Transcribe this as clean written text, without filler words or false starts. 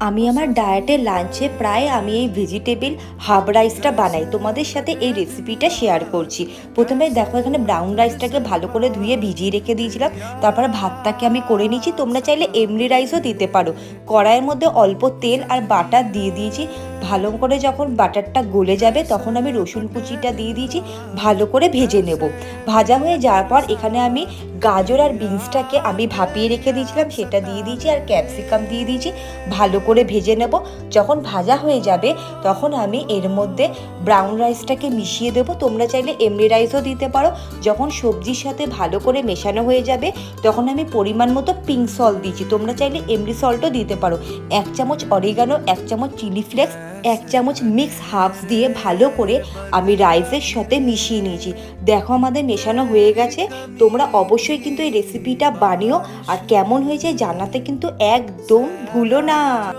আমি আমার ডায়েটের লাঞ্চে প্রায় আমি এই ভেজিটেবিল হাফ রাইসটা বানাই, তোমাদের সাথে এই রেসিপিটা শেয়ার করছি। প্রথমে দেখো, এখানে ব্রাউন রাইসটাকে ভালো করে ধুয়ে ভিজিয়ে রেখে দিয়েছিলাম। তারপরে ভাতটাকে আমি করে নিয়েছি, তোমরা চাইলে এমনি রাইসও দিতে পারো। কড়াইয়ের মধ্যে অল্প তেল আর বাটার দিয়ে দিয়েছি। ভালো করে যখন বাটারটা গলে যাবে তখন আমি রসুন কুচিটা দিয়ে দিয়েছি, ভালো করে ভেজে নেব। ভাজা হয়ে যাওয়ার পর এখানে আমি গাজর আর বিনসটাকে আমি ভাপিয়ে রেখে দিয়েছিলাম, সেটা দিয়ে দিয়েছি, আর ক্যাপসিকাম দিয়ে দিয়েছি, ভালো করে ভেজে নেব। যখন ভাজা হয়ে যাবে তখন আমি এর মধ্যে ব্রাউন রাইসটাকে মিশিয়ে দেবো, তোমরা চাইলে এমনি রাইসও দিতে পারো। যখন সবজির সাথে ভালো করে মেশানো হয়ে যাবে তখন আমি পরিমাণ মতো পিঙ্ক সল্ট দিয়েছি, তোমরা চাইলে এমনি সল্টও দিতে পারো। 1 চামচ অরিগানো, 1 চামচ চিলি ফ্লেক্স, 1 চামচ মিক্স হার্বস দিয়ে ভালো করে আমি রাইসের সাথে মিশিয়ে নিয়েছি। দেখো আমাদের মেশানো হয়ে গেছে। তোমরা অবশ্যই কিন্তু এই রেসিপিটা বানিও, আর কেমন হয়েছে জানাতে কিন্তু একদম ভুলো না।